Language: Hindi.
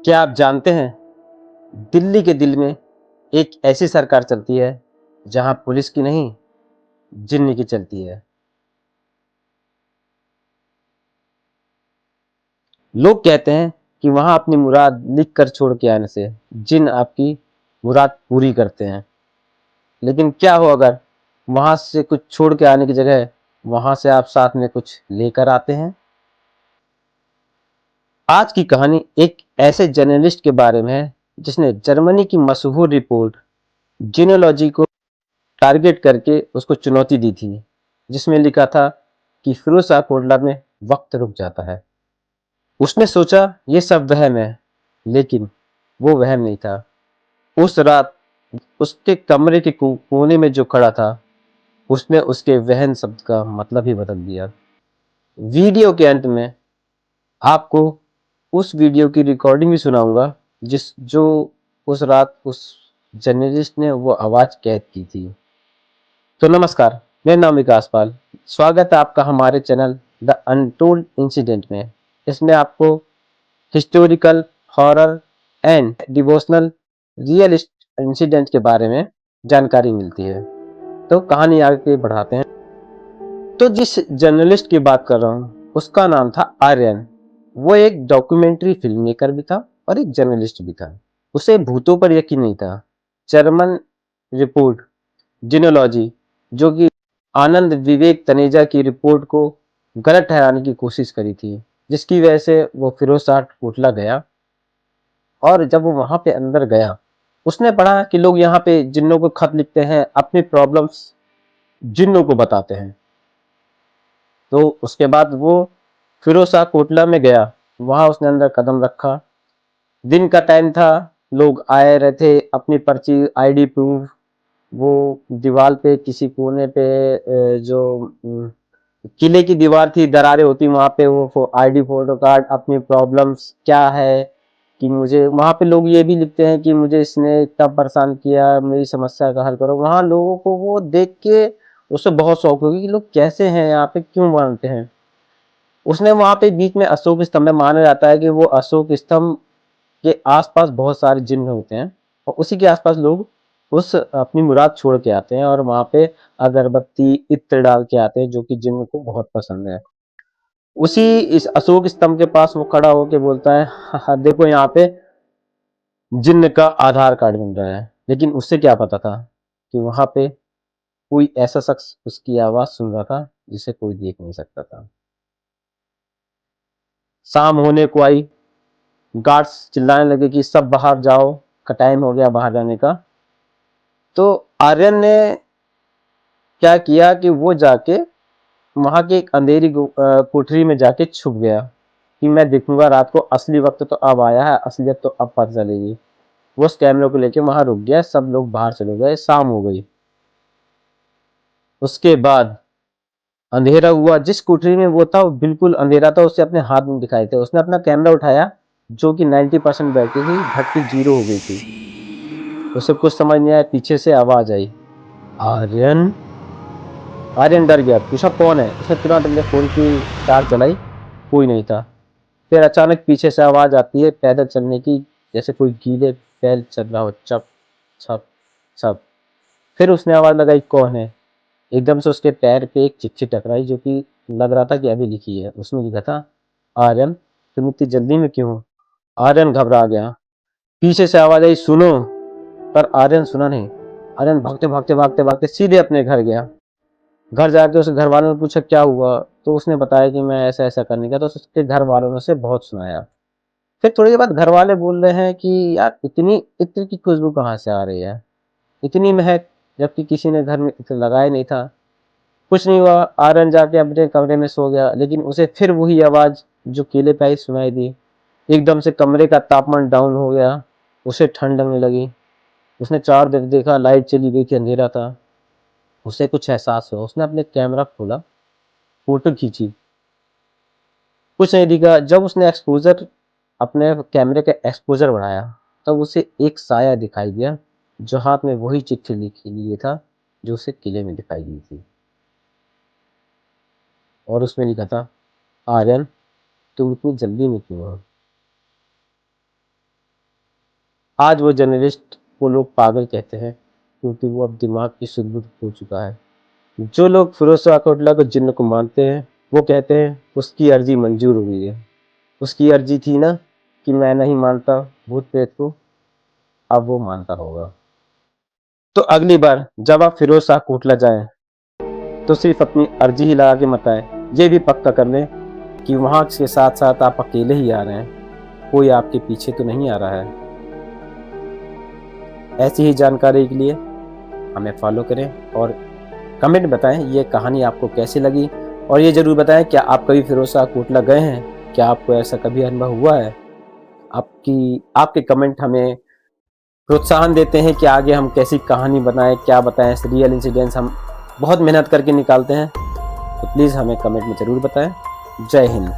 क्या आप जानते हैं, दिल्ली के दिल में एक ऐसी सरकार चलती है जहां पुलिस की नहीं, जिन्न की चलती है। लोग कहते हैं कि वहां अपनी मुराद लिख कर छोड़ के आने से जिन्न आपकी मुराद पूरी करते हैं। लेकिन क्या हो अगर वहां से कुछ छोड़ के आने की जगह वहां से आप साथ में कुछ लेकर आते हैं। आज की कहानी एक ऐसे जर्नलिस्ट के बारे में है जिसने जर्मनी की मशहूर रिपोर्ट जिनोलॉजी को टारगेट करके उसको चुनौती दी थी, जिसमें लिखा था कि फिरोज शाह कोटला में वक्त रुक जाता है। उसने सोचा ये सब वहम है, लेकिन वो वहम नहीं था। उस रात उसके कमरे के कोने में जो खड़ा था, उसने उसके वहन शब्द का मतलब ही बदल दिया। वीडियो के अंत में आपको उस वीडियो की रिकॉर्डिंग भी सुनाऊंगा, जिस जो उस रात उस जर्नलिस्ट ने वो आवाज कैद की थी। तो नमस्कार, मेरा नाम विकास पाल। स्वागत है आपका हमारे चैनल द अनटोल्ड इंसिडेंट में। इसमें आपको historical, horror and devotional real incident के बारे में जानकारी मिलती है। तो कहानी आगे बढ़ाते हैं। तो जिस जर्नलिस्ट की बात कर रहा हूँ उसका नाम था आर्यन। वो एक डॉक्यूमेंट्री फिल्म मेकर भी था और एक जर्नलिस्ट भी था। उसे भूतों पर यकीन नहीं था। जर्मन रिपोर्ट जिनोलॉजी, जो कि आनंद विवेक तनेजा की रिपोर्ट को गलत ठहराने की कोशिश करी थी, जिसकी वजह से वो फिरोज शाह कोटला गया। और जब वो वहां पे अंदर गया, उसने पढ़ा कि लोग यहाँ पे जिन्नों को खत लिखते हैं, अपनी प्रॉब्लम्स जिन्नों को बताते हैं। तो उसके बाद वो फिरोज शाह कोटला में गया। वहां उसने अंदर कदम रखा। दिन का टाइम था, लोग आए रहे थे अपनी पर्ची, आईडी प्रूफ। वो दीवार पे किसी कोने पे जो किले की दीवार थी, दरारें होती, वहां पे वो आईडी, फोटो कार्ड, अपनी प्रॉब्लम्स क्या है कि मुझे, वहां पे लोग ये भी लिखते हैं कि मुझे इसने इतना परेशान किया, मेरी समस्या का हल करो। वहां लोगों को वो देख के उससे बहुत शौक होगी कि लोग कैसे हैं यहाँ पे, क्यों मानते हैं। उसने वहां पे बीच में अशोक स्तंभ में, माना जाता है कि वो अशोक स्तंभ के आसपास बहुत सारे जिन्न होते हैं और उसी के आसपास लोग उस अपनी मुराद छोड़ के आते हैं और वहां पे अगरबत्ती, इत्र डाल के आते हैं, जो कि जिन्न को बहुत पसंद है। उसी इस अशोक स्तंभ के पास वो खड़ा होके बोलता है, "हाँ, हाँ, देखो यहाँ पे जिन्न का आधार कार्ड मिल रहा है।" लेकिन उससे क्या पता था कि वहां पे कोई ऐसा शख्स उसकी आवाज सुन रहा था जिसे कोई देख नहीं सकता था। शाम होने को आई। गार्ड्स चिल्लाने लगे कि सब बाहर जाओ, का टाइम हो गया बाहर जाने का। तो आर्यन ने क्या किया कि वो जाके वहां की एक अंधेरी कोठरी में जाके छुप गया कि मैं देखूंगा रात को, असली वक्त तो अब आया है, असलियत तो अब पता चलेगी। वो उस कैमरे को लेके वहां रुक गया। सब लोग बाहर चले गए, शाम हो गई। उसके बाद अंधेरा हुआ। जिस कोठरी में वो था वो बिल्कुल अंधेरा था, उसे अपने हाथ में दिखाई थे। उसने अपना कैमरा उठाया, जो कि 90% बैटरी थी, घटती जीरो हो गई थी। उसे कुछ समझ नहीं आया, पीछे से आवाज आई, आर्यन। आर्यन डर गया, पूछा कौन है। उसने तुरंत अपने फोन की चार्ज चलाई, कोई नहीं था। फिर अचानक पीछे से आवाज आती है पैदल चलने की, जैसे कोई गीले पैर चल रहा हो, चप छप छप। फिर उसने आवाज लगाई, कौन है। एकदम से उसके पैर पे एक चिट्ठी टकराई, जो कि लग रहा था कि अभी लिखी है। उसमें लिखा था, आर्यन, तुम इतनी जल्दी में क्यों हो। आर्यन घबरा गया। पीछे से आवाज आई, सुनो। पर आर्यन सुना नहीं। आर्यन भागते भागते भागते भागते सीधे अपने घर गया। घर जाके उसके घर वालों ने पूछा क्या हुआ, तो उसने बताया कि मैं ऐसा ऐसा करने का। तो उसके घर वालों ने उसे बहुत सुनाया। फिर थोड़ी देर बाद घर वाले बोल रहे हैं कि यार, इतनी इत्र की खुशबू कहाँ से आ रही है, इतनी महक, जबकि किसी ने घर में इत्र लगाया नहीं था। कुछ नहीं हुआ, आर्यन जाके अपने कमरे में सो गया। लेकिन उसे फिर वही आवाज जो केले पे आई सुनाई दी। एकदम से कमरे का तापमान डाउन हो गया। उसे ठंड लगने लगी। उसने चार देर देखा, लाइट चली गई थी, अंधेरा था। उसे कुछ एहसास हुआ। उसने अपने कैमरा खोला, फोटो खींची, कुछ नहीं दिखा। जब उसने एक्सपोजर, अपने कैमरे का एक्सपोजर बढ़ाया, तब उसे एक साया दिखाई दिया, जो हाथ में वही चिट्ठी लिखी लिए था जो उसे किले में दिखाई दी थी। और उसमें लिखा था, आर्यन, तुम इतनी जल्दी में क्यों हो। आज वो जर्नलिस्ट को लोग पागल कहते हैं क्योंकि वो अब दिमाग की सुदबुद हो चुका है। जो लोग फिरोज शाह कोटला को जिन्न को मानते हैं वो कहते हैं उसकी अर्जी मंजूर हो गई है। उसकी अर्जी थी ना कि मैं नहीं मानता भूत प्रेत को, अब वो मानता होगा। तो अगली बार जब आप फिरोज शाह कोटला जाएं तो सिर्फ अपनी अर्जी ही लगा के मत आए, ये भी पक्का कर लें कि वहाँ के साथ साथ आप अकेले ही आ रहे हैं, कोई आपके पीछे तो नहीं आ रहा है। ऐसी ही जानकारी के लिए हमें फॉलो करें और कमेंट बताएं ये कहानी आपको कैसी लगी, और ये ज़रूर बताएं क्या आप कभी फिरोज शाह कोटला गए हैं, क्या आपको ऐसा कभी अनुभव हुआ है। आपके कमेंट हमें प्रोत्साहन देते हैं कि आगे हम कैसी कहानी बनाएं, क्या बताएं। रियल इंसिडेंट्स हम बहुत मेहनत करके निकालते हैं, तो प्लीज़ हमें कमेंट में ज़रूर बताएं। जय हिंद।